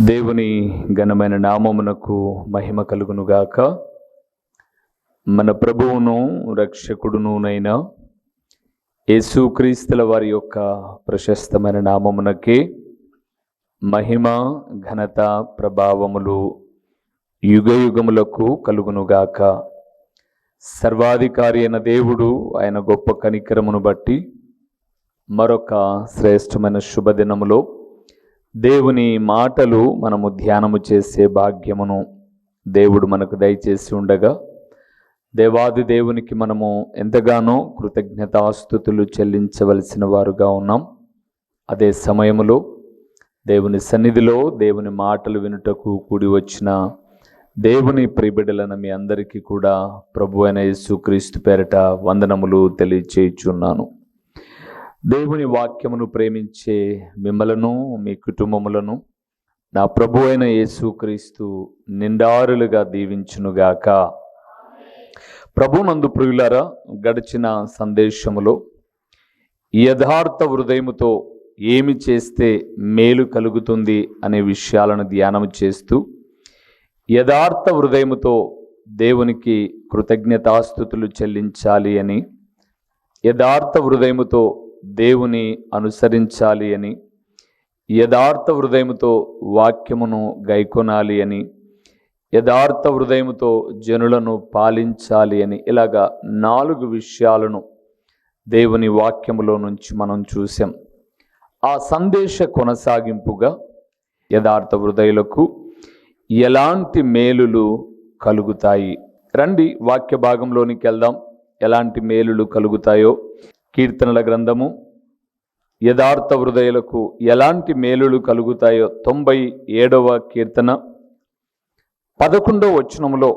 దేవుని ఘనమైన నామమునకు మహిమ కలుగునుగాక. మన ప్రభువును రక్షకుడునునైన యేసుక్రీస్తుల వారి యొక్క ప్రశస్తమైన నామమునకే మహిమ ఘనత ప్రభావములు యుగయుగములకు కలుగునుగాక. సర్వాధికారి అయిన దేవుడు ఆయన గొప్ప కనికరమును బట్టి మరొక శ్రేష్టమైన శుభదినములో దేవుని మాటలు మనము ధ్యానము చేసే భాగ్యమును దేవుడు మనకు దయచేసి ఉండగా, దేవాది దేవునికి మనము ఎంతగానో కృతజ్ఞతాస్తుతులు చెల్లించవలసిన వారుగా ఉన్నాం. అదే సమయములో దేవుని సన్నిధిలో దేవుని మాటలు వినుటకు కూడి వచ్చిన దేవుని ప్రియబిడ్డలైన మీ అందరికీ కూడా ప్రభు అయిన యేసుక్రీస్తు పేరట వందనములు తెలియచేయుచున్నాను. దేవుని వాక్యమును ప్రేమించే మిమ్మలను, మీ కుటుంబములను నా ప్రభు అయిన యేసుక్రీస్తు నిండారులుగా దీవించునుగాక. ప్రభునందు ప్రియులారా, గడిచిన సందేశములో యథార్థ హృదయముతో ఏమి చేస్తే మేలు కలుగుతుంది అనే విషయాలను ధ్యానం చేస్తూ, యథార్థ హృదయముతో దేవునికి కృతజ్ఞతాస్తుతులు చెల్లించాలి అని, యథార్థ హృదయముతో దేవుని అనుసరించాలి అని, యథార్థ హృదయముతో వాక్యమును గైకొనాలి అని, యథార్థ హృదయముతో జనులను పాలించాలి అని, ఇలాగా 4 విషయాలను దేవుని వాక్యములో నుంచి మనం చూసాం. ఆ సందేశ కొనసాగింపుగా యథార్థ హృదయులకు ఎలాంటి మేలులు కలుగుతాయి? రండి వాక్య భాగంలోనికి వెళ్దాం. ఎలాంటి మేలులు కలుగుతాయో కీర్తనల గ్రంథము యథార్థ హృదయులకు ఎలాంటి మేలులు కలుగుతాయో 97వ కీర్తన 11వ వచనములో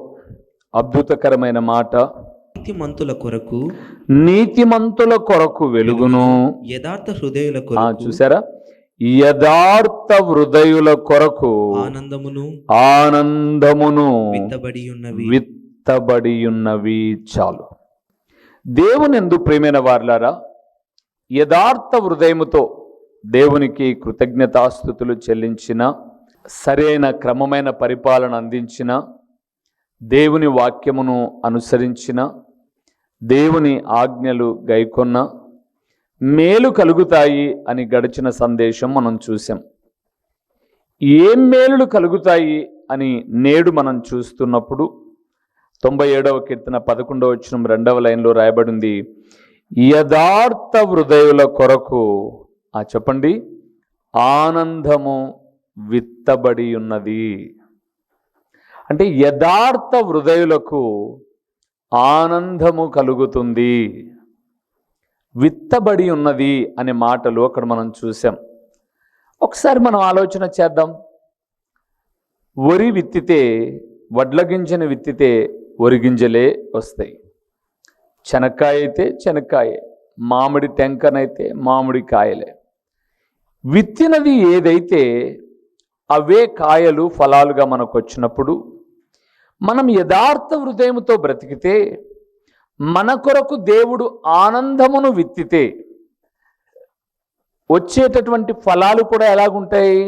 అద్భుతకరమైన మాట, నీతిమంతుల కొరకు వెలుగును, యథార్థ హృదయుల కొరకు. చూసారా? యథార్థ హృదయుల కొరకు ఆనందమును విత్తబడి ఉన్నవి. చాలు. దేవుని యందు ప్రియమైన వారలారా, యథార్థ హృదయముతో దేవునికి కృతజ్ఞతాస్తుతులు చెల్లించిన, సరైన క్రమమైన పరిపాలన అందించిన, దేవుని వాక్యమును అనుసరించిన, దేవుని ఆజ్ఞలు గైకొన్న మేలు కలుగుతాయి అని గడిచిన సందేశం మనం చూసాం. ఏం మేలులు కలుగుతాయి అని నేడు మనం చూస్తున్నప్పుడు 97వ కీర్తన 11వ వచనం 2వ లైన్లో రాయబడింది, యథార్థ హృదయుల కొరకు చెప్పండి, ఆనందము విత్తబడి ఉన్నది. అంటే యథార్థ హృదయులకు ఆనందము కలుగుతుంది, విత్తబడి ఉన్నది అనే మాటలు అక్కడ మనం చూసాం. ఒకసారి మనం ఆలోచన చేద్దాం. వరి విత్తితే, వడ్ల గింజను విత్తితే వరి గింజలే వస్తాయి. చెనక్కాయ అయితే చెనక్కాయే, మామిడి టెంకనైతే మామిడి కాయలే. విత్తినది ఏదైతే అవే కాయలు ఫలాలుగా మనకు వచ్చినప్పుడు, మనం యథార్థ హృదయముతో బ్రతికితే, మన కొరకు దేవుడు ఆనందమును విత్తితే వచ్చేటటువంటి ఫలాలు కూడా ఎలాగుంటాయి?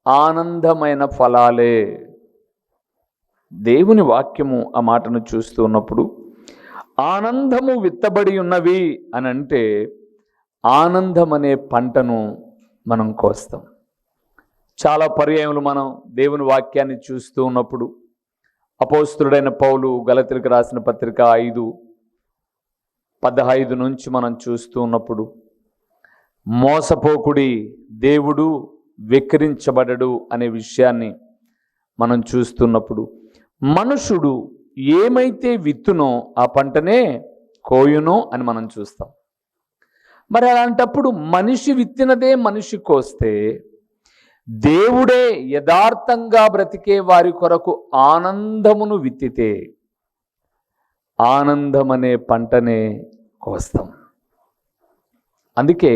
ఆనందమైన ఫలాలే. దేవుని వాక్యము ఆ మాటను చూస్తూ ఉన్నప్పుడు ఆనందము విత్తబడి ఉన్నవి అని అంటే, ఆనందం అనే పంటను మనం కోస్తాం. చాలా పర్యాయములు మనం దేవుని వాక్యాన్ని చూస్తూ ఉన్నప్పుడు అపోస్తలుడైన పౌలు గలతీయులకు రాసిన పత్రిక 5:15 నుంచి మనం చూస్తూ ఉన్నప్పుడు, మోసపోకుడి, దేవుడు వెక్కిరించబడడు అనే విషయాన్ని మనం చూస్తున్నప్పుడు, మనుషుడు ఏమైతే విత్తునో ఆ పంటనే కోయునో అని మనం చూస్తాం. మరి అలాంటప్పుడు మనిషి విత్తినదే మనిషి కోస్తే, దేవుడే యథార్థంగా బ్రతికే వారి కొరకు ఆనందమును విత్తితే ఆనందమనే పంటనే కోస్తాం. అందుకే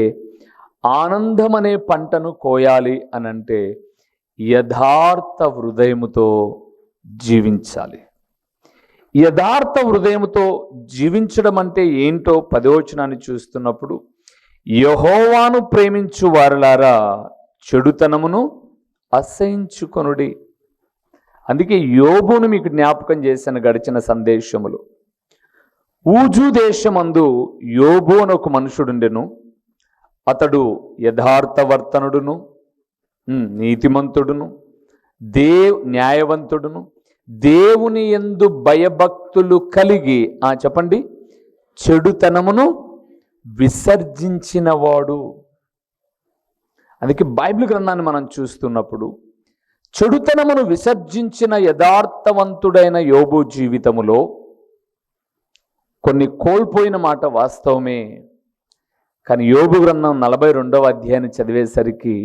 ఆనందమనే పంటను కోయాలి అని అంటే యథార్థ హృదయముతో జీవించాలి. యథార్థ హృదయముతో జీవించడం అంటే ఏంటో 10వ వచనాన్ని చూస్తున్నప్పుడు, యెహోవాను ప్రేమించు వారలారా చెడుతనమును అసహించుకొనుడి. అందుకే యోబును మీకు జ్ఞాపకం చేసిన గడిచిన సందేశములు. ఊజు దేశమందు యోబు అని ఒక మనుషుడుండెను. అతడు యథార్థవర్తనుడును, నీతిమంతుడును, న్యాయవంతుడును, దేవుని యందు భయభక్తులు కలిగి చెప్పండి, చెడుతనమును విసర్జించినవాడు. అందుకే బైబిల్ గ్రంథాన్ని మనం చూస్తున్నప్పుడు చెడుతనమును విసర్జించిన యథార్థవంతుడైన యోబు జీవితములో కొన్ని కోల్పోయిన మాట వాస్తవమే. కానీ యోబు గ్రంథం 42వ అధ్యాయాన్ని చదివేసరికి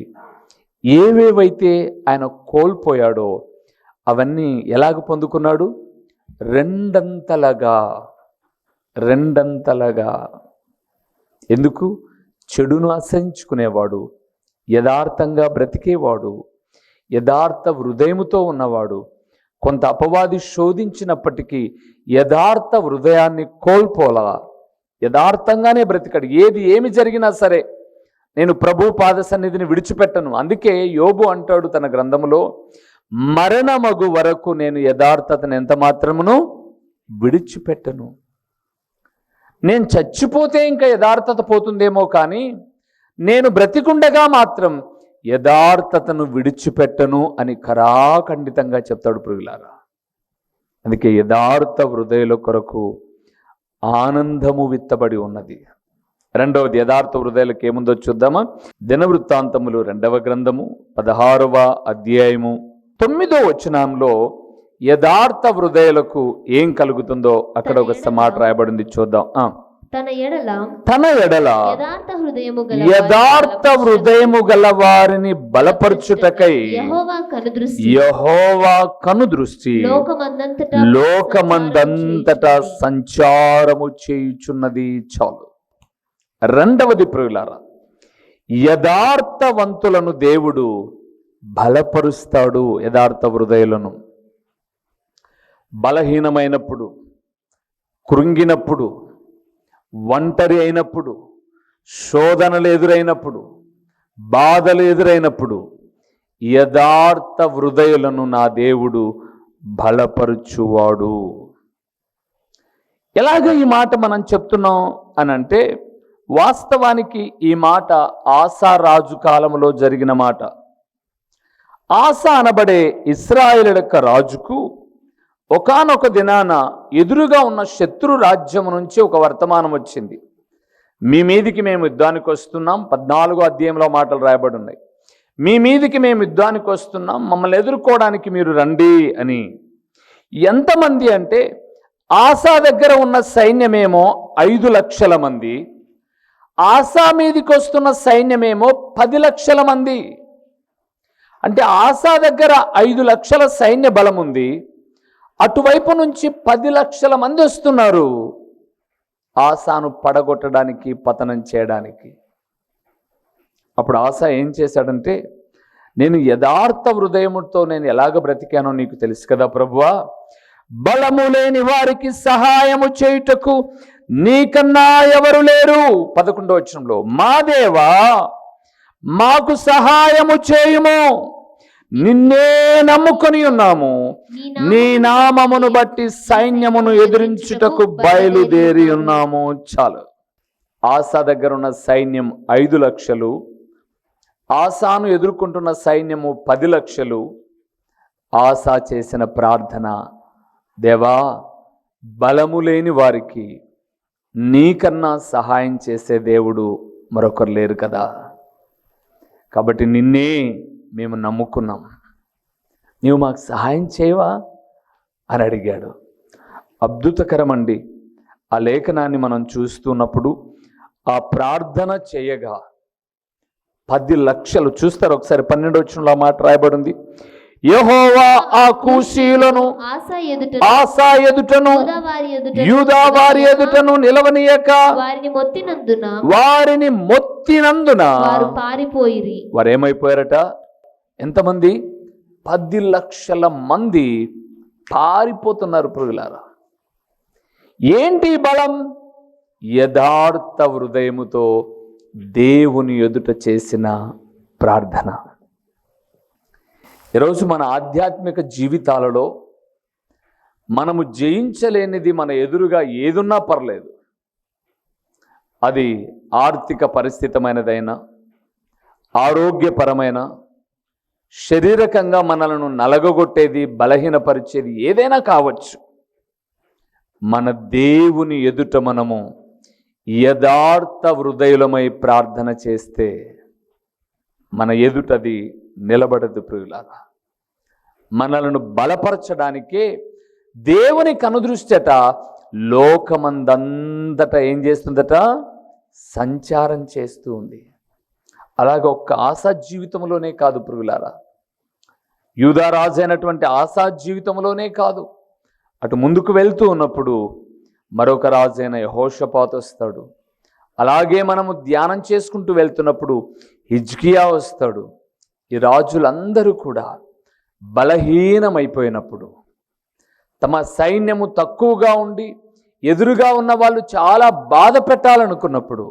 ఏవేవైతే ఆయన కోల్పోయాడో అవన్నీ ఎలాగ పొందుకున్నాడు? రెండంతలగా. ఎందుకు? చెడును అసహించుకునేవాడు, యథార్థంగా బ్రతికేవాడు, యథార్థ హృదయముతో ఉన్నవాడు. కొంత అపవాది శోధించినప్పటికీ యథార్థ హృదయాన్ని కోల్పోలా, యథార్థంగానే బ్రతికాడు. ఏమి జరిగినా సరే నేను ప్రభు పాద సన్నిధిని విడిచిపెట్టను. అందుకే యోబు అంటాడు తన గ్రంథములో, మరణమగు వరకు నేను యథార్థతను ఎంత మాత్రమును విడిచిపెట్టను. నేను చచ్చిపోతే ఇంకా యథార్థత పోతుందేమో, కానీ నేను బ్రతికుండగా మాత్రం యథార్థతను విడిచిపెట్టను అని ఖరాఖండితంగా చెప్తాడు ప్రియులారా. అందుకే యథార్థ హృదయుల కొరకు ఆనందము విత్తబడి ఉన్నది. రెండవది, యథార్థ హృదయాలకు ఏముందో చూద్దామా? దినవృత్తాంతములు 2వ గ్రంథము 16వ అధ్యాయము 9వ వచనంలో యథార్థ హృదయాలకు ఏం కలుగుతుందో అక్కడ ఒక మాట రాయబడింది, చూద్దాం. తన ఎడల యథార్థ హృదయము గల వారిని బలపరచుటకై యెహోవా కనుదృష్టి లోకమందంతటా సంచారము చేయుచున్నది. చాలు. రెండవది ప్రియులారా, యథార్థవంతులను దేవుడు బలపరుస్తాడు. యథార్థ హృదయులను బలహీనమైనప్పుడు, కృంగినప్పుడు, ఒంటరి అయినప్పుడు, శోధనలు ఎదురైనప్పుడు, బాధలు ఎదురైనప్పుడు యథార్థ హృదయులను నా దేవుడు బలపరుచువాడు. ఎలాగ ఈ మాట మనం చెప్తున్నాం అని అంటే, వాస్తవానికి ఈ మాట ఆసా రాజు కాలంలో జరిగిన మాట. ఆసా అనబడే ఇశ్రాయేలు యొక్క రాజుకు ఒకానొక దినాన ఎదురుగా ఉన్న శత్రు రాజ్యం నుంచి ఒక వర్తమానం వచ్చింది. మీ మీదికి మేము యుద్ధానికి వస్తున్నాం. 14వ అధ్యాయంలో మాటలు రాయబడి ఉన్నాయి. మీ మీదికి మేము యుద్ధానికి వస్తున్నాం, మమ్మల్ని ఎదుర్కోవడానికి మీరు రండి అని. ఎంతమంది అంటే, ఆసా దగ్గర ఉన్న సైన్యమేమో 5 లక్షల మంది, ఆసా మీదికి వస్తున్న సైన్యమేమో 10 లక్షల మంది. అంటే ఆసా దగ్గర 5 లక్షల సైన్య బలం ఉంది, అటువైపు నుంచి 10 లక్షల మంది వస్తున్నారు ఆసాను పడగొట్టడానికి, పతనం చేయడానికి. అప్పుడు ఆసా ఏం చేశాడంటే, నేను యథార్థ హృదయముతో నేను ఎలాగ బ్రతికానో నీకు తెలుసు కదా ప్రభువా, బలము లేని వారికి సహాయము చేయుటకు నీకన్నా ఎవరు లేరు. 11వ వచనంలో, మా దేవా మాకు సహాయము చేయుము, నిన్నే నమ్ముకొని ఉన్నాము, నీ నామమును బట్టి సైన్యమును ఎదిరించుటకు బయలుదేరి ఉన్నాము. చాలు. ఆసా దగ్గర ఉన్న సైన్యం 5 లక్షలు, ఆసాను ఎదుర్కొంటున్న సైన్యము 10 లక్షలు. ఆసా చేసిన ప్రార్థన, దేవా బలము లేని వారికి నీకన్నా సహాయం చేసే దేవుడు మరొకరు లేరు కదా, కాబట్టి నిన్నే మేము నమ్ముకున్నాం, నీవు మాకు సహాయం చేయవా అని అడిగాడు. అద్భుతకరమండి. ఆ లేఖనాన్ని మనం చూస్తున్నప్పుడు ఆ ప్రార్థన చేయగా 10 లక్షలు చూస్తారు. ఒకసారి 12వ వచనంలో మాట రాయబడింది, యెహోవా ఆ కూషీయులను ఆసా ఎదుటను యూదా వారి ఎదుటను నిలవనీయక వారిని మొత్తినందున వారు ఏమైపోయారట? ఎంతమంది? 10 లక్షల మంది పారిపోతున్నారు ప్రియులారా. ఏంటి బలం? యథార్థ హృదయముతో దేవుని ఎదుట చేసిన ప్రార్థన. ఈరోజు మన ఆధ్యాత్మిక జీవితాలలో మనము జయించలేనిది మన ఎదురుగా ఏదున్నా పర్లేదు. అది ఆర్థిక పరిస్థితమైనదైనా, ఆరోగ్యపరమైన, శారీరకంగా మనలను నలగగొట్టేది, బలహీనపరిచేది ఏదైనా కావచ్చు. మన దేవుని ఎదుట మనము యథార్థ హృదయులమై ప్రార్థన చేస్తే మన ఎదుటది నిలబడదు ప్రియులారా. మనలను బలపరచడానికే దేవుని కనుదృష్టట లోకమందంతట ఏం చేస్తుందట? సంచారం చేస్తూ ఉంది. అలాగే ఒక్క ఆశా జీవితంలోనే కాదు ప్రియులారా, యూదారాజు అయినటువంటి ఆశా జీవితంలోనే కాదు, అటు ముందుకు వెళ్తూ ఉన్నప్పుడు మరొక రాజు అయిన యెహోషాపాతు వస్తాడు. అలాగే మనము ధ్యానం చేసుకుంటూ వెళ్తున్నప్పుడు హిజ్కియా వస్తాడు. ఈ రాజులందరూ కూడా బలహీనమైపోయినప్పుడు, తమ సైన్యము తక్కువగా ఉండి ఎదురుగా ఉన్న వాళ్ళు చాలా బాధ పెట్టాలనుకున్నప్పుడు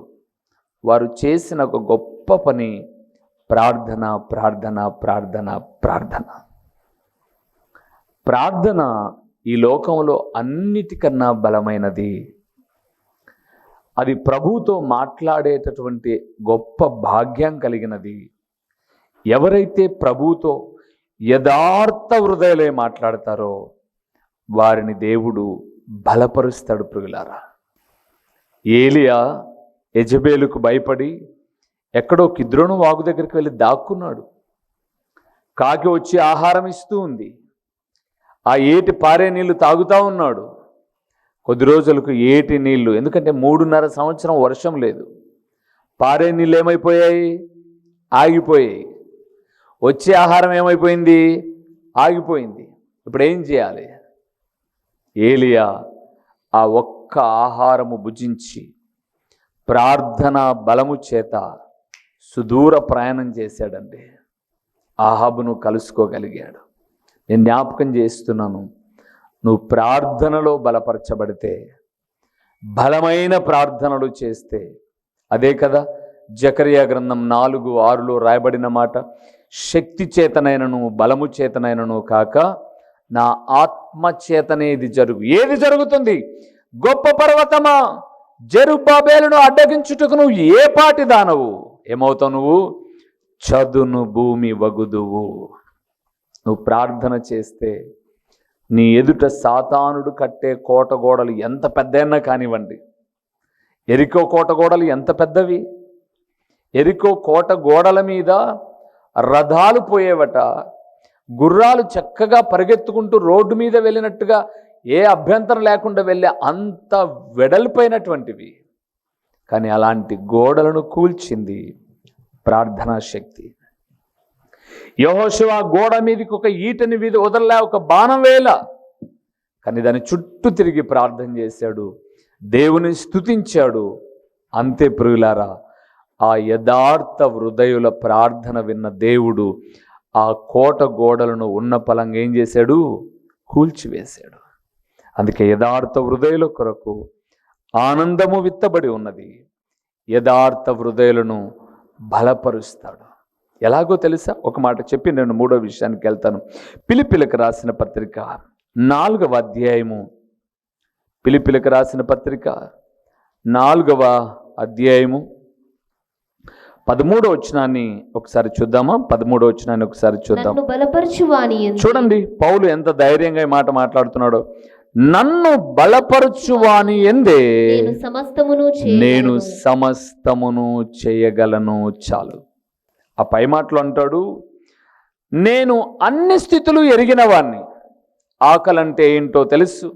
వారు చేసిన ఒక గొప్ప పని ప్రార్థన, ప్రార్థన, ప్రార్థన, ప్రార్థన. ప్రార్థన ఈ లోకంలో అన్నిటికన్నా బలమైనది. అది ప్రభువుతో మాట్లాడేటటువంటి గొప్ప భాగ్యం కలిగినది. ఎవరైతే ప్రభువుతో యథార్థ హృదయాలే మాట్లాడతారో వారిని దేవుడు బలపరుస్తాడు ప్రియులారా. ఏలియా యెజబేలుకు భయపడి ఎక్కడో కిద్రోను వాగు దగ్గరికి వెళ్ళి దాక్కున్నాడు. కాకి వచ్చి ఆహారం ఇస్తూ ఉంది. ఆ ఏటి పారే నీళ్లు తాగుతూ ఉన్నాడు. కొద్ది రోజులకు ఏటి నీళ్లు, ఎందుకంటే 3.5 సంవత్సరం వర్షం లేదు, పారే నీళ్ళు ఏమైపోయాయి? ఆగిపోయాయి. వచ్చే ఆహారం ఏమైపోయింది? ఆగిపోయింది. ఇప్పుడు ఏం చేయాలి? ఏలియా ఆ ఒక్క ఆహారము భుజించి ప్రార్థన బలము చేత సుదూర ప్రయాణం చేశాడండి. ఆహాబును కలుసుకోగలిగాడు. నేను జ్ఞాపకం చేస్తున్నాను, నువ్వు ప్రార్థనలో బలపరచబడితే, బలమైన ప్రార్థనలు చేస్తే, అదే కదా జకరియా గ్రంథం 4:6లో రాయబడిన మాట, శక్తి చేతనైనను బలము చేతనైనను కాక నా ఆత్మ చేతనే ఇది జరుగు. ఏది జరుగుతుంది? గొప్ప పర్వతమా, జెరుబ్బాబేలును అడ్డగించుటకు నువ్వు ఏ పాటి దానవు? ఏమవుతావు నువ్వు? చదును భూమి వగుదువు. నువ్వు ప్రార్థన చేస్తే నీ ఎదుట సాతానుడు కట్టే కోట గోడలు ఎంత పెద్దైనా కానివ్వండి. ఎరికో కోట గోడలు ఎంత పెద్దవి! ఎరికో కోట గోడల మీద రథాలు పోయేవట. గుర్రాలు చక్కగా పరిగెత్తుకుంటూ రోడ్డు మీద వెళ్ళినట్టుగా ఏ అభ్యంతరం లేకుండా వెళ్ళే అంత వెడల్పోయినటువంటివి. కానీ అలాంటి గోడలను కూల్చింది ప్రార్థనా శక్తి. యెహోషువ గోడ మీదకి ఒక ఈటని మీద వదలలే, ఒక బాణం వేల, కానీ దాని చుట్టూ తిరిగి ప్రార్థన చేశాడు, దేవుని స్తుతించాడు. అంతే ప్రియులారా, ఆ యథార్థ హృదయుల ప్రార్థన విన్న దేవుడు ఆ కోట గోడలను ఉన్న పలంగా ఏం చేశాడు? కూల్చివేశాడు. అందుకే యథార్థ హృదయుల కొరకు ఆనందము విత్తబడి ఉన్నది. యథార్థ హృదయులను బలపరుస్తాడు. ఎలాగో తెలుసా? ఒక మాట చెప్పి నేను 3వ విషయానికి వెళ్తాను. ఫిలిప్పీలకు రాసిన పత్రిక 4వ అధ్యాయము, ఫిలిప్పీలకు రాసిన పత్రిక 4వ అధ్యాయము 13వ వచనాన్ని ఒకసారి చూద్దామా? 13వ వచనాన్ని ఒకసారి చూద్దాం. చూడండి పౌలు ఎంత ధైర్యంగా ఈ మాట మాట్లాడుతున్నాడో. నన్ను బలపరచువాని ఎందే నేను సమస్తమును చేయగలను. చాలు. ఆ పై మాటలు అంటాడు, నేను అన్ని స్థితులు ఎరిగిన వాణ్ణి. ఆకలి అంటే ఏంటో తెలుసు,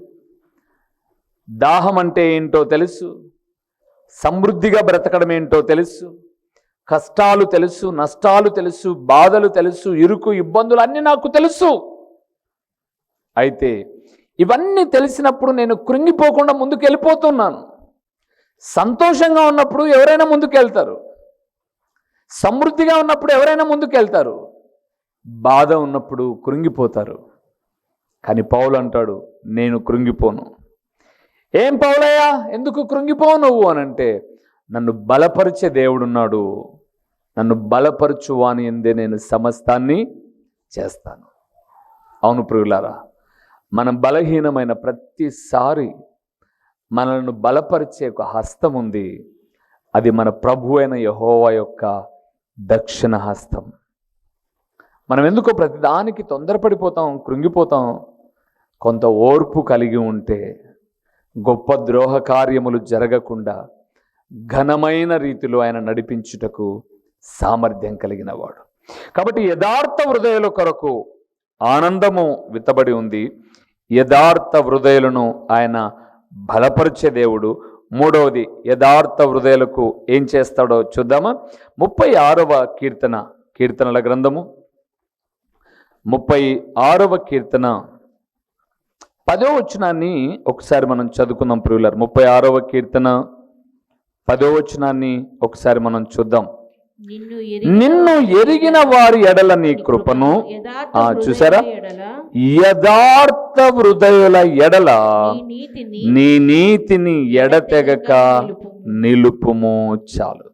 దాహం అంటే ఏంటో తెలుసు, సమృద్ధిగా బ్రతకడం ఏంటో తెలుసు, కష్టాలు తెలుసు, నష్టాలు తెలుసు, బాధలు తెలుసు, ఇరుకు ఇబ్బందులు అన్నీ నాకు తెలుసు. అయితే ఇవన్నీ తెలిసినప్పుడు నేను కృంగిపోకుండా ముందుకు వెళ్ళిపోతున్నాను. సంతోషంగా ఉన్నప్పుడు ఎవరైనా ముందుకు వెళ్తారు, సమృద్ధిగా ఉన్నప్పుడు ఎవరైనా ముందుకు వెళ్తారు, బాధ ఉన్నప్పుడు కృంగిపోతారు. కానీ పౌలు అంటాడు, నేను కృంగిపోను. ఏం పౌలయ్యా, ఎందుకు కృంగిపోవు నువ్వు అనంటే, నన్ను బలపరిచే దేవుడున్నాడు, నన్ను బలపరచువాని ఎందే నేను సమస్తాన్ని చేస్తాను. అవును ప్రియులారా, మనం బలహీనమైన ప్రతిసారి మనల్ని బలపరిచే ఒక హస్తం ఉంది. అది మన ప్రభు అయిన యెహోవా యొక్క దక్షిణ హస్తం. మనం ఎందుకో ప్రతిదానికి తొందరపడిపోతాం, కృంగిపోతాం. కొంత ఓర్పు కలిగి ఉంటే గొప్ప ద్రోహ కార్యములు జరగకుండా ఘనమైన రీతిలో ఆయన నడిపించుటకు సామర్థ్యం కలిగిన వాడు. కాబట్టి యథార్థ హృదయుల కొరకు ఆనందము విత్తబడి ఉంది. యథార్థ హృదయులను ఆయన బలపరిచే దేవుడు. మూడవది, యథార్థ హృదయులకు ఏం చేస్తాడో చూద్దామా? 36వ కీర్తన, కీర్తనల గ్రంథము 36వ కీర్తన 10వ వచనాన్ని ఒకసారి మనం చదువుకుందాం ప్రియులారా. 36వ కీర్తన 10వ వచనాన్ని ఒకసారి మనం చూద్దాం. నిన్ను ఎరిగిన వారి ఎడల నీ కృపను, చూసారా, యథార్థ హృదయుల ఎడల నీ నీతిని ఎడతెగక నిలుపుము చాలు.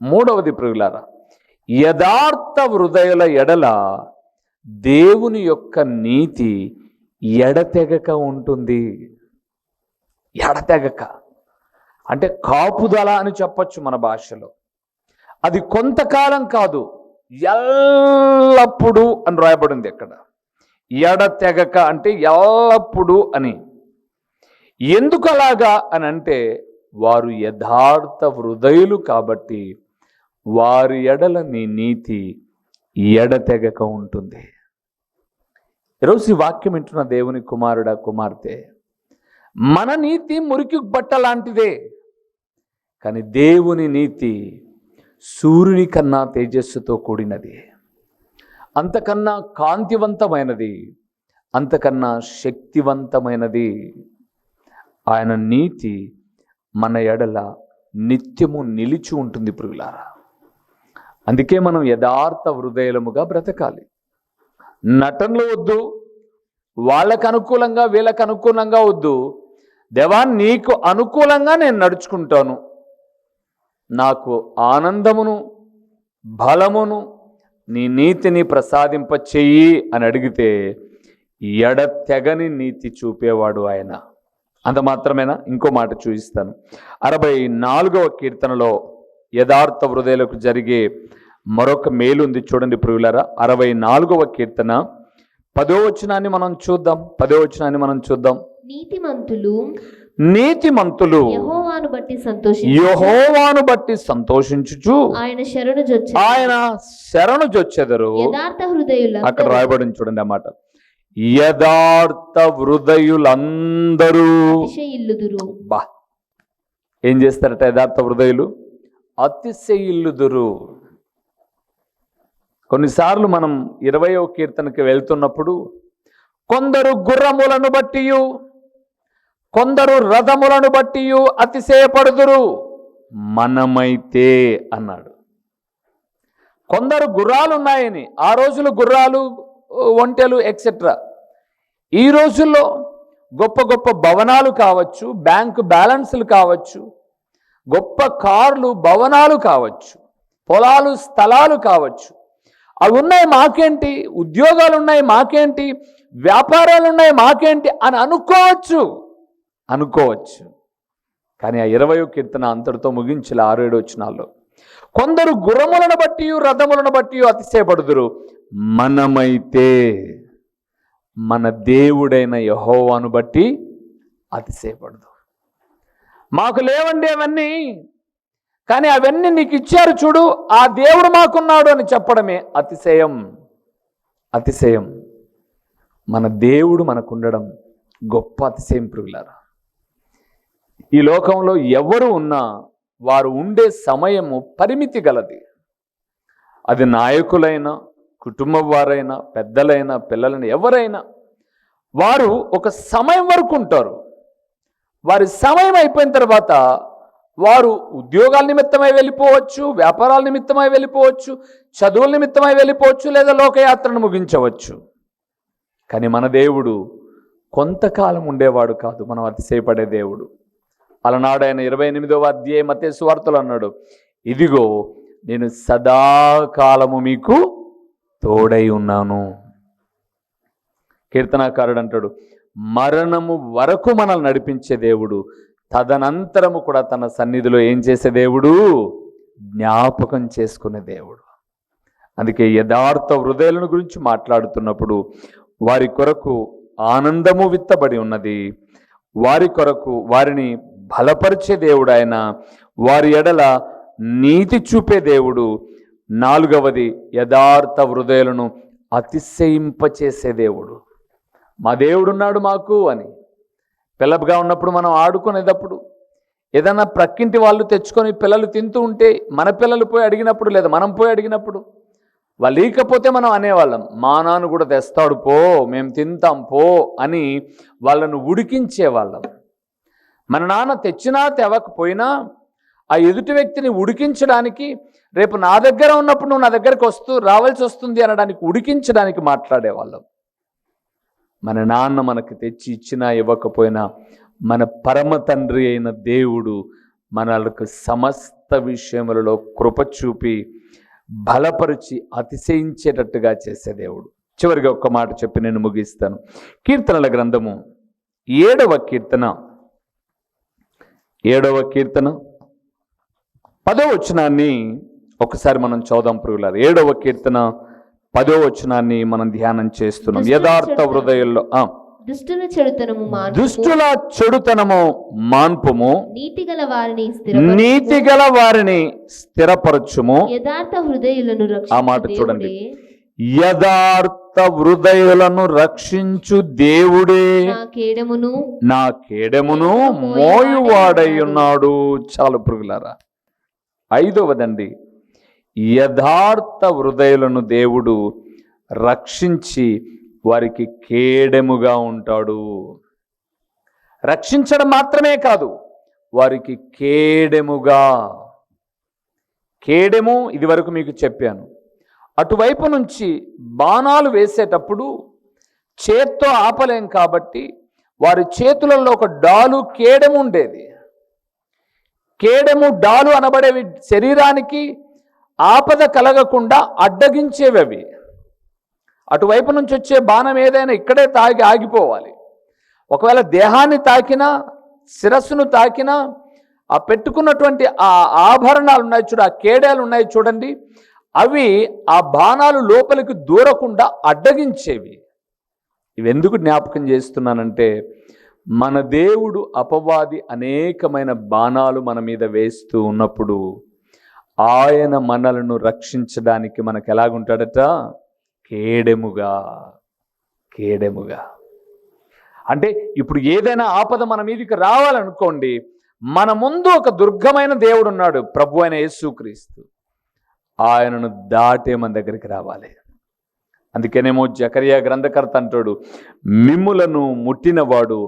మూడవది ప్రియులారా, యథార్థ హృదయుల ఎడల దేవుని యొక్క నీతి ఎడతెగక ఉంటుంది. ఎడతెగక అంటే కాపుదల అని చెప్పచ్చు మన భాషలో. అది కొంతకాలం కాదు, ఎల్లప్పుడూ అని రాయబడింది అక్కడ. ఎడతెగక అంటే ఎల్లప్పుడూ అని. ఎందుకు అలాగా అని అంటే, వారు యథార్థ హృదయులు కాబట్టి వారి ఎడల నీ నీతి ఎడతెగక ఉంటుంది. ఈరోజు ఈ వాక్యం వింటున్న దేవుని కుమారుడా, కుమార్తె, మన నీతి మురికి బట్ట లాంటిదే. కానీ దేవుని నీతి సూర్యుని కన్నా తేజస్సుతో కూడినది, అంతకన్నా కాంతివంతమైనది, అంతకన్నా శక్తివంతమైనది. ఆయన నీతి మన ఎడల నిత్యము నిలిచి ఉంటుంది ప్రియులారా. అందుకే మనం యథార్థ హృదయముగా బ్రతకాలి. నటనలు వద్దు, వాళ్ళకు అనుకూలంగా వీళ్ళకు అనుకూలంగా వద్దు. దేవా, నీకు అనుకూలంగా నేను నడుచుకుంటాను, నాకు ఆనందమును బలమును నీ నీతిని ప్రసాదింప చెయ్యి అని అడిగితే ఎడతెగని నీతి చూపేవాడు ఆయన. అంత మాత్రమేనా? ఇంకో మాట చూపిస్తాను. 64వ కీర్తనలో యథార్థ హృదయులకు జరిగే మరొక మేలు ఉంది, చూడండి ప్రియులారా. 64వ కీర్తన 10వ వచనాన్ని మనం చూద్దాం. 10వ వచనాన్ని మనం చూద్దాం. నీతిమంతులు యెహోవాను బట్టి సంతోషించుచు ఆయన శరణు జొచ్చెదరు. అక్కడ రాయబడింది చూడండి ఆ మాట. యథార్థ హృదయులందరూ బా ఏం చేస్తారట? యథార్థ హృదయులు అతిశయిల్లుదురు. కొన్నిసార్లు మనం 20వ కీర్తనకి వెళ్తున్నప్పుడు కొందరు గుర్రములను బట్టియు కొందరు రథములను బట్టియు అతిశయపడుదురు, మనమైతే అన్నాడు. కొందరు గుర్రాలు ఉన్నాయని, ఆ రోజులు గుర్రాలు, ఒంటెలు ఎక్సెట్రా. ఈ రోజుల్లో గొప్ప గొప్ప భవనాలు కావచ్చు, బ్యాంకు బ్యాలెన్స్లు కావచ్చు, గొప్ప కార్లు, భవనాలు కావచ్చు, పొలాలు, స్థలాలు కావచ్చు. అవి ఉన్నాయి మాకేంటి, ఉద్యోగాలు ఉన్నాయి మాకేంటి, వ్యాపారాలు ఉన్నాయి మాకేంటి అని అనుకోవచ్చు. కానీ ఆ 20వ కీర్తన అంతటితో ముగించిన 6-7 వచనాల్లో కొందరు గుర్రములను బట్టి రథములను బట్టి అతిశయపడుదురు, మనమైతే మన దేవుడైన యెహోవాను బట్టి అతిశయపడదు. మాకు లేవండి అవన్నీ, కానీ అవన్నీ నీకు ఇచ్చారు చూడు, ఆ దేవుడు మాకున్నాడు అని చెప్పడమే అతిశయం. అతిశయం. మన దేవుడు మనకుండడం గొప్ప అతిశయం ప్రియులారా. ఈ లోకంలో ఎవరు ఉన్నా వారు ఉండే సమయము పరిమితి గలది. అది నాయకులైనా, కుటుంబం వారైనా, పెద్దలైనా, పిల్లలైనా, ఎవరైనా వారు ఒక సమయం వరకు ఉంటారు. వారి సమయం అయిపోయిన తర్వాత వారు ఉద్యోగాల నిమిత్తమై వెళ్ళిపోవచ్చు, వ్యాపారాల నిమిత్తమై వెళ్ళిపోవచ్చు, చదువుల నిమిత్తమై వెళ్ళిపోవచ్చు, లేదా లోకయాత్రను ముగించవచ్చు. కానీ మన దేవుడు కొంతకాలం ఉండేవాడు కాదు, మనం అతిశయపడే దేవుడు. అలనాడు ఆయన 28వ అధ్యాయం మత్తయి సువార్తలో అన్నాడు, ఇదిగో నేను సదాకాలము మీకు తోడై ఉన్నాను. కీర్తనాకారుడు అంటాడు, మరణము వరకు మనల్ని నడిపించే దేవుడు, తదనంతరము కూడా తన సన్నిధిలో ఏం చేసే దేవుడు? జ్ఞాపకం చేసుకునే దేవుడు. అందుకే యథార్థ హృదయాలను గురించి మాట్లాడుతున్నప్పుడు వారి కొరకు ఆనందము విత్తబడి ఉన్నది, వారి కొరకు వారిని బలపరిచే దేవుడు ఆయన, వారి ఎడల నీతి చూపే దేవుడు. 4వది, యథార్థ హృదయాలను అతిశయింపచేసే దేవుడు. మా దేవుడున్నాడు మాకు అని పిల్లగా ఉన్నప్పుడు మనం ఆడుకునేటప్పుడు ఏదైనా ప్రక్కింటి వాళ్ళు తెచ్చుకొని పిల్లలు తింటూ ఉంటే మన పిల్లలు పోయి అడిగినప్పుడు, లేదా మనం పోయి అడిగినప్పుడు, వాళ్ళు లేకపోతే మనం అనేవాళ్ళం, మా నాన్న కూడా తెస్తాడు పో, మేము తింటాం పో అని వాళ్ళను ఉడికించేవాళ్ళం. మన నాన్న తెచ్చినా తేవకపోయినా ఆ ఎదుటి వ్యక్తిని ఉడికించడానికి, రేపు నా దగ్గర ఉన్నప్పుడు నువ్వు నా దగ్గరికి రావాల్సి వస్తుంది అనడానికి, ఉడికించడానికి మాట్లాడేవాళ్ళం. మన నాన్న మనకు తెచ్చి ఇచ్చినా ఇవ్వకపోయినా మన పరమ తండ్రి అయిన దేవుడు మనకు సమస్త విషయములలో కృప చూపి బలపరిచి అతిశయించేటట్టుగా చేసే దేవుడు. చివరిగా ఒక్క మాట చెప్పి నేను ముగిస్తాను. కీర్తనల గ్రంథము 7వ కీర్తన 10వ వచనాన్ని ఒకసారి మనం చదువుదాం ప్రియులారా. 7వ కీర్తన 10వ వచనాన్ని మనం ధ్యానం చేస్తున్నాం. యథార్థ హృదయంలో దుష్టుల చెడుతనము మాన్పుము, నీతిగల వారిని స్థిరపరచుము. ఆ మాట చూడండి, యథార్థ హృదయులను రక్షించు దేవుడే నా కేడమును మోయువాడై ఉన్నాడు. చాలు ప్రియులారా. 5వదండి, యథార్థ హృదయులను దేవుడు రక్షించి వారికి కేడెముగా ఉంటాడు. రక్షించడం మాత్రమే కాదు, వారికి కేడెముగా. కేడెము ఇది వరకు మీకు చెప్పాను. అటువైపు నుంచి బాణాలు వేసేటప్పుడు చేత్తో ఆపలేం కాబట్టి వారి చేతులలో ఒక డాలు కేడెము ఉండేది. కేడెము డాలు అనబడేవి శరీరానికి ఆపద కలగకుండా అడ్డగించేవి. అవి అటువైపు నుంచి వచ్చే బాణం ఏదైనా ఇక్కడే ఆగిపోవాలి. ఒకవేళ దేహాన్ని తాకినా, శిరస్సును తాకినా, ఆ పెట్టుకున్నటువంటి ఆ ఆభరణాలు ఉన్నాయి చూడ, ఆ కేడాలు ఉన్నాయి చూడండి, అవి ఆ బాణాలు లోపలికి దూరకుండా అడ్డగించేవి. ఇవెందుకు జ్ఞాపకం చేస్తున్నానంటే, మన దేవుడు అపవాది అనేకమైన బాణాలు మన మీద వేస్తూ ఉన్నప్పుడు ఆయన మనలను రక్షించడానికి మనకు ఎలాగుంటాడట? కేడెముగా. అంటే ఇప్పుడు ఏదైనా ఆపద మన మీదకి రావాలనుకోండి, మన ముందు ఒక దుర్గమైన దేవుడు ఉన్నాడు, ప్రభు అయిన యేసుక్రీస్తు. ఆయనను దాటే మన దగ్గరికి రావాలి. అందుకేనేమో జకరియా గ్రంథకర్త అంటాడు, మిమ్ములను ముట్టినవాడు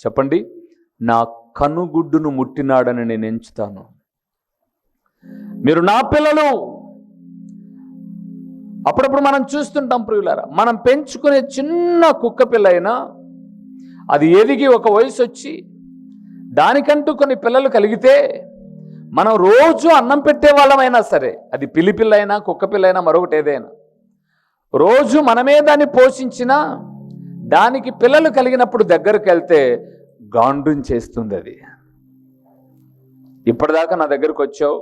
చెప్పండి, నా కనుగుడ్డును ముట్టినాడని నేను ఎంచుతాను. మీరు నా పిల్లలు. అప్పుడప్పుడు మనం చూస్తుంటాం ప్రియులారా, మనం పెంచుకునే చిన్న కుక్క పిల్ల అయినా అది ఎదిగి ఒక వయసు వచ్చి దానికంటూ కొన్ని పిల్లలు కలిగితే మనం రోజు అన్నం పెట్టే వాళ్ళమైనా సరే, అది పిల్లి పిల్ల అయినా కుక్క పిల్ల అయినా మరొకటి ఏదైనా, రోజు మనమే దాన్ని పోషించినా దానికి పిల్లలు కలిగినప్పుడు దగ్గరకు వెళ్తే గాండ్రం చేస్తుంది. అది ఇప్పటిదాకా నా దగ్గరకు వచ్చావు,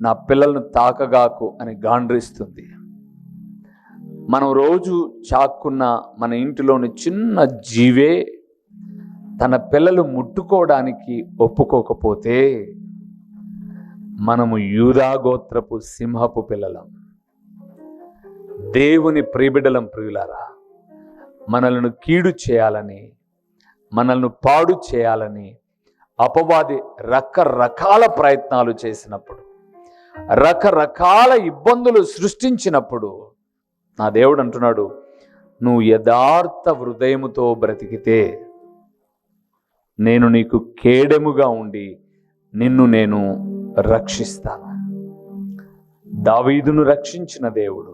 నా పిల్లలను తాకగాకు అని గాండ్రిస్తుంది. మనం రోజు చాక్కున్న మన ఇంటిలోని చిన్న జీవే తన పిల్లలు ముట్టుకోవడానికి ఒప్పుకోకపోతే మనము యూదా గోత్రపు సింహపు పిల్లలం. దేవుని ప్రియబిడ్డలం ప్రియులారా. మనలను కీడు చేయాలని, మనల్ని పాడు చేయాలని అపవాది రకరకాల ప్రయత్నాలు చేసినప్పుడు, రకరకాల ఇబ్బందులు సృష్టించినప్పుడు నా దేవుడు అంటున్నాడు, నువ్వు యథార్థ హృదయముతో బ్రతికితే నేను నీకు కేడెముగా ఉండి నిన్ను నేను రక్షిస్తాను. దావీదును రక్షించిన దేవుడు,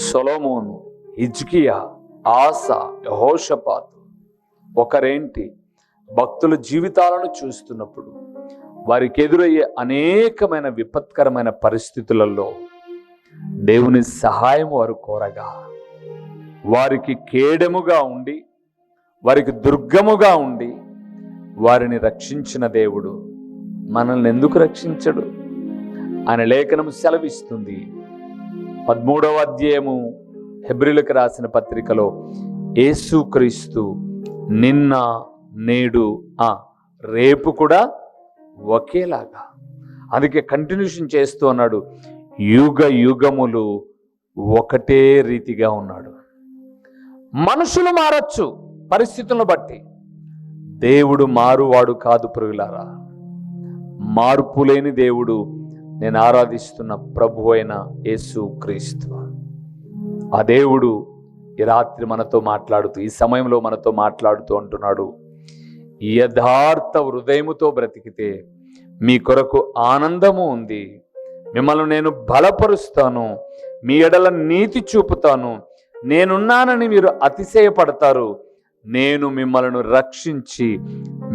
సొలొమోను, హిజ్కియా, ఆసా, యెహోషాపాతు, ఒకరేంటి భక్తుల జీవితాలను చూస్తున్నప్పుడు వారికి ఎదురయ్యే అనేకమైన విపత్కరమైన పరిస్థితులలో దేవుని సహాయం వారు కోరగా, వారికి కేడెముగా ఉండి, వారికి దుర్గముగా ఉండి వారిని రక్షించిన దేవుడు మనల్ని ఎందుకు రక్షించడు అనే లేఖనం సెలవిస్తుంది. 13వ అధ్యాయము హెబ్రీయులకు రాసిన పత్రికలో యేసుక్రీస్తు నిన్న నేడు రేపు కూడా ఒకేలాగా, అందుకే కంటిన్యూషన్ చేస్తూ అన్నాడు, యుగ యుగములు ఒకటే రీతిగా ఉన్నాడు. మనుషులు మారచ్చు పరిస్థితులను బట్టి, దేవుడు మారువాడు కాదు ప్రియులారా. మార్పు లేని దేవుడు నేను ఆరాధిస్తున్న ప్రభు అయిన యేసుక్రీస్తు. ఆ దేవుడు ఈ రాత్రి మనతో మాట్లాడుతూ, ఈ సమయంలో మనతో మాట్లాడుతూ అంటున్నాడు, యథార్థ హృదయముతో బ్రతికితే మీ కొరకు ఆనందము ఉంది. మిమ్మల్ని నేను బలపరుస్తాను, మీ ఎడల నీతి చూపుతాను, నేనున్నానని మీరు అతిశయపడతారు, నేను మిమ్మల్ని రక్షించి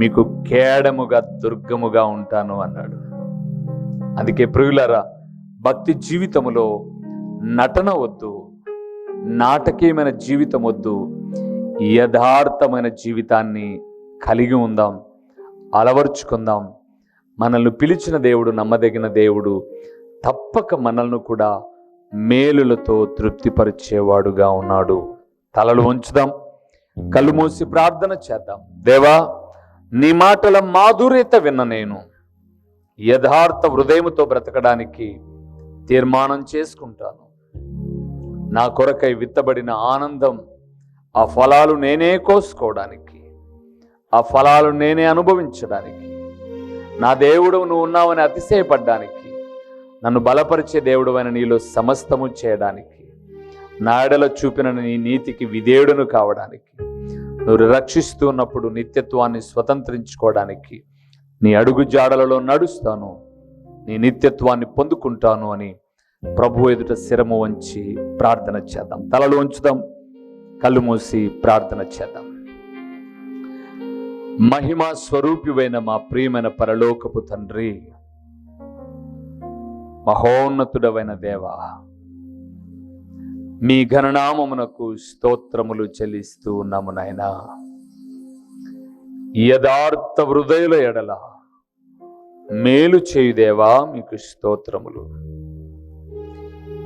మీకు కేడముగా దుర్గముగా ఉంటాను అన్నాడు. అందుకే ప్రియులారా, భక్తి జీవితములో నటన వద్దు, నాటకీయమైన జీవితం వద్దు, యథార్థమైన జీవితాన్ని కలిగి ఉందాం, అలవర్చుకుందాం. మనల్ని పిలిచిన దేవుడు నమ్మదగిన దేవుడు, తప్పక మనల్ని కూడా మేలులతో తృప్తిపరిచేవాడుగా ఉన్నాడు. తలలు ఉంచుదాం, కళ్ళు మూసి ప్రార్థన చేద్దాం. దేవా, నీ మాటల మాధుర్యత విన్న నేను యథార్థ హృదయముతో బ్రతకడానికి తీర్మానం చేసుకుంటాను. నా కొరకై విత్తబడిన ఆనందం, ఆ ఫలాలు నేనే కోసుకోవడానికి, ఆ ఫలాలు నేనే అనుభవించడానికి, నా దేవుడు నువ్వు ఉన్నావని అతిశయపడ్డానికి, నన్ను బలపరిచే దేవుడు అయిన నీలో సమస్తము చేయడానికి, నా ఎడల చూపిన నీ నీతికి విధేయుడును కావడానికి, నువ్వు రక్షిస్తూ ఉన్నప్పుడు నిత్యత్వాన్ని స్వతంత్రించుకోవడానికి నీ అడుగు జాడలలో నడుస్తాను, నీ నిత్యత్వాన్ని పొందుకుంటాను అని ప్రభు ఎదుట శిరము వంచి ప్రార్థన చేద్దాం. తలలు ఉంచుదాం, కళ్ళు మూసి ప్రార్థన చేద్దాం. మహిమా స్వరూపివైన మా ప్రియమైన పరలోకపు తండ్రి, మహోన్నతుడవైన దేవా, మీ ఘననామమునకు స్తోత్రములు చెల్లిస్తూ ఉన్నాము నాయనా. యథార్థ హృదయుల ఎడల మేలు చేయు దేవా, మీకు స్తోత్రములు.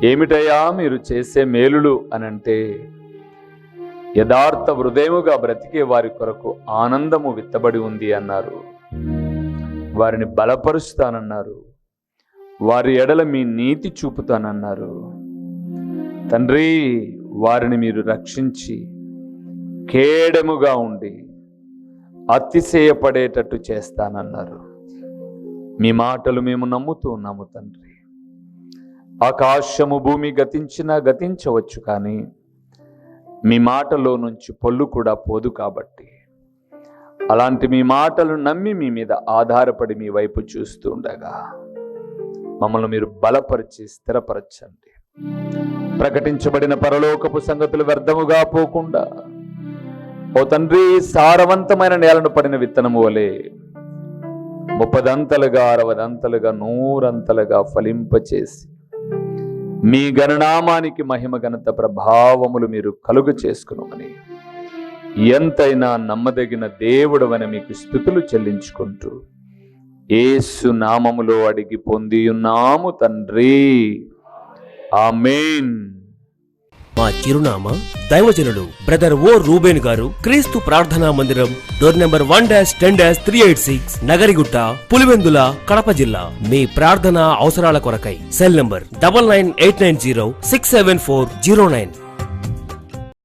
ఏమిటయ్యా మీరు చేసే మేలులు అనంటే, యథార్థ హృదయముగా బ్రతికే వారి కొరకు ఆనందము విత్తబడి ఉంది అన్నారు. వారిని బలపరుస్తానన్నారు, వారి ఎడల మీ నీతి చూపుతానన్నారు. తండ్రి, వారిని మీరు రక్షించి కేడముగా ఉండి అతిశయపడేటట్టు చేస్తానన్నారు. మీ మాటలు మేము నమ్ముతూ ఉన్నాము తండ్రి. ఆకాశము భూమి గతించినా గతించవచ్చు, కానీ మీ మాటలో నుంచి పొల్లు కూడా పోదు. కాబట్టి అలాంటి మీ మాటలు నమ్మి మీ మీద ఆధారపడి మీ వైపు చూస్తూ ఉండగా మమ్మల్ని మీరు బలపరిచి స్థిరపరచండి. ప్రకటించబడిన పరలోకపు సంగతులు వ్యర్థముగా పోకుండా, ఓ తండ్రి, సారవంతమైన నేలను పడిన విత్తనము వలె 30 అంతలుగా 60 అంతలుగా 100 అంతలుగా ఫలింపచేసి మీ గణనామానికి మహిమ ఘనత ప్రభావములు మీరు కలుగ చేసుకునమని ఎంతైనా నమ్మదగిన దేవుడవని మీకు స్తుతులు చెల్లించుకుంటూ యేసు నామములో అడిగి పొంది ఉన్నాము తండ్రి, ఆమేన్. మా చిరునామా దైవజనులు బ్రదర్ ఓ రూబేన్ గారు, క్రీస్తు ప్రార్థనా మందిరం, డోర్ నెంబర్ 1-10-386, నగరిగుట్ట, పులివెందుల, కడప జిల్లా. మీ ప్రార్థన అవసరాల కొరకై సెల్ నంబర్ 9989067409.